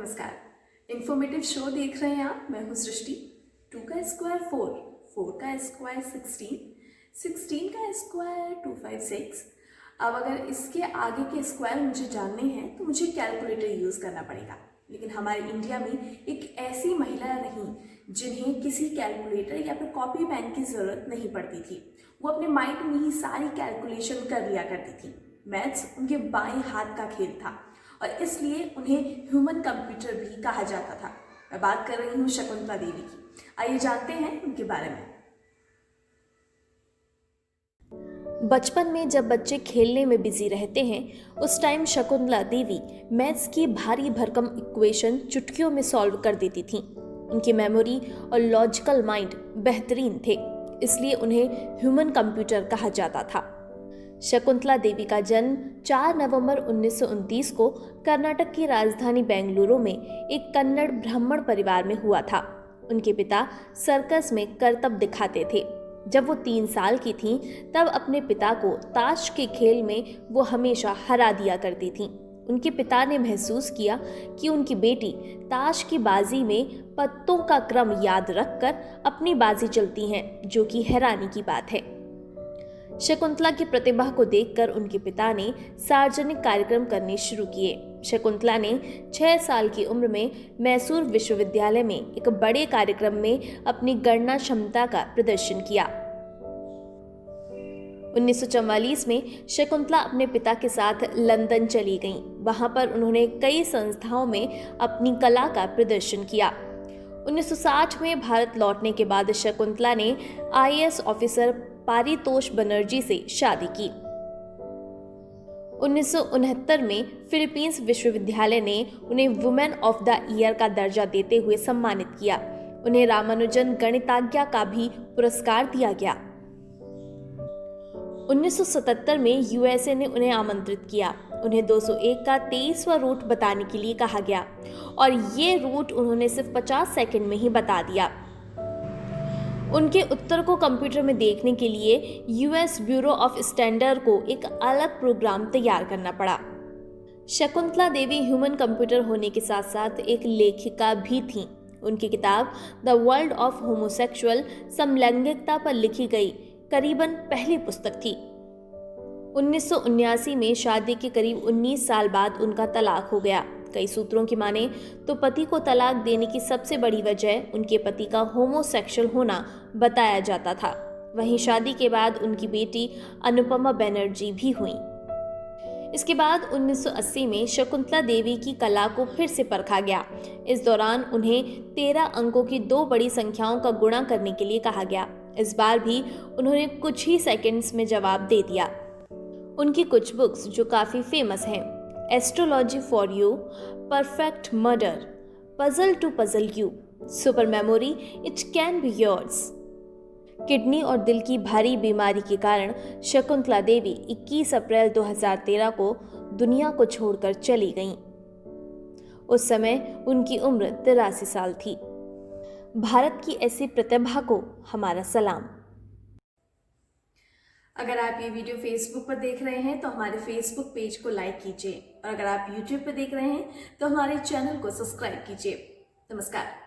नमस्कार। Informative show देख रहे हैं आप। मैं हूँ सृष्टि। 2 का स्क्वायर 4, 4 का स्क्वायर 16, 16 का स्क्वायर 256। अब अगर इसके आगे के स्क्वायर मुझे जानने हैं तो मुझे कैलकुलेटर यूज़ करना पड़ेगा। लेकिन हमारे इंडिया में एक ऐसी महिला नहीं जिन्हें किसी कैलकुलेटर या फिर कॉपी पेन की ज़रूरत नहीं पड़ती थी। वो अपने माइंड में ही सारी कैलकुलेशन कर लिया करती थी। मैथ्स उनके बाएं हाथ का खेल था और इसलिए उन्हें ह्यूमन कंप्यूटर भी कहा जाता था। मैं बात कर रही हूँ शकुंतला देवी की। आइए जानते हैं उनके बारे में। बचपन में जब बच्चे खेलने में बिजी रहते हैं उस टाइम शकुंतला देवी मैथ्स की भारी भरकम इक्वेशन चुटकियों में सॉल्व कर देती थीं। उनकी मेमोरी और लॉजिकल माइंड बेहतरीन थे, इसलिए उन्हें ह्यूमन कंप्यूटर कहा जाता था। शकुंतला देवी का जन्म 4 नवंबर 1929 को कर्नाटक की राजधानी बेंगलुरु में एक कन्नड़ ब्राह्मण परिवार में हुआ था। उनके पिता सर्कस में करतब दिखाते थे। जब वो 3 साल की थीं, तब अपने पिता को ताश के खेल में वो हमेशा हरा दिया करती थीं। उनके पिता ने महसूस किया कि उनकी बेटी ताश की बाजी में पत्तों का क्रम याद रखकर अपनी बाजी चलती हैं, जो कि हैरानी की बात है। शकुंतला की प्रतिभा को देखकर उनके पिता ने सार्वजनिक कार्यक्रम करने शुरू किए। शकुंतला ने 6 साल की उम्र में मैसूर विश्वविद्यालय में एक बड़े कार्यक्रम में अपनी गणना क्षमता का प्रदर्शन किया। 1944 में शकुंतला अपने पिता के साथ लंदन चली गईं। वहां पर उन्होंने कई संस्थाओं में अपनी कला का प्रदर्शन किया। 1960 में भारत लौटने के बाद शकुंतला ने IAS ऑफिसर पारितोष बनर्जी से शादी की। 1969 में फिलीपींस विश्वविद्यालय ने उन्हें वुमेन ऑफ द ईयर का दर्जा देते हुए सम्मानित किया। उन्हें रामानुजन गणितज्ञ का भी पुरस्कार दिया गया। 1977 में USA ने उन्हें आमंत्रित किया। उन्हें 201 का 23वां रूट बताने के लिए कहा गया और ये रूट उन्होंने सिर्फ 50 सेकंड में ही बता दिया। उनके उत्तर को कंप्यूटर में देखने के लिए US ब्यूरो ऑफ स्टैंडर्ड को एक अलग प्रोग्राम तैयार करना पड़ा। शकुंतला देवी ह्यूमन कंप्यूटर होने के साथ साथ एक लेखिका भी थीं। उनकी किताब द वर्ल्ड ऑफ होमोसेक्सुअल समलैंगिकता पर लिखी गई करीबन पहली पुस्तक थी। 1979 में शादी के करीब 19 साल बाद उनका तलाक हो गया। कई सूत्रों की माने तो पति को तलाक देने की सबसे बड़ी वजह उनके पति का होमोसेक्सुअल होना बताया जाता था। वहीं शादी के बाद उनकी बेटी अनुपमा बनर्जी भी हुई। इसके बाद 1980 में शकुंतला देवी की कला को फिर से परखा गया। इस दौरान उन्हें 13 अंकों की 2 बड़ी संख्याओं का गुणा करने के लिए कहा गया। इस बार भी उन्होंने कुछ ही सेकंड्स में जवाब दे दिया। उनकी कुछ बुक्स जो काफ़ी फेमस हैं, astrology for you, perfect murder, puzzle to puzzle you, super memory, it can be yours. Kidney और दिल की भारी बीमारी के कारण शकुंतला देवी 21 अप्रैल 2013 को दुनिया को छोड़कर चली गईं। उस समय उनकी उम्र 83 साल थी। भारत की ऐसी प्रतिभा को हमारा सलाम। अगर आप ये वीडियो फेसबुक पर देख रहे हैं तो हमारे फेसबुक पेज को लाइक कीजिए और अगर आप यूट्यूब पर देख रहे हैं तो हमारे चैनल को सब्सक्राइब कीजिए। नमस्कार।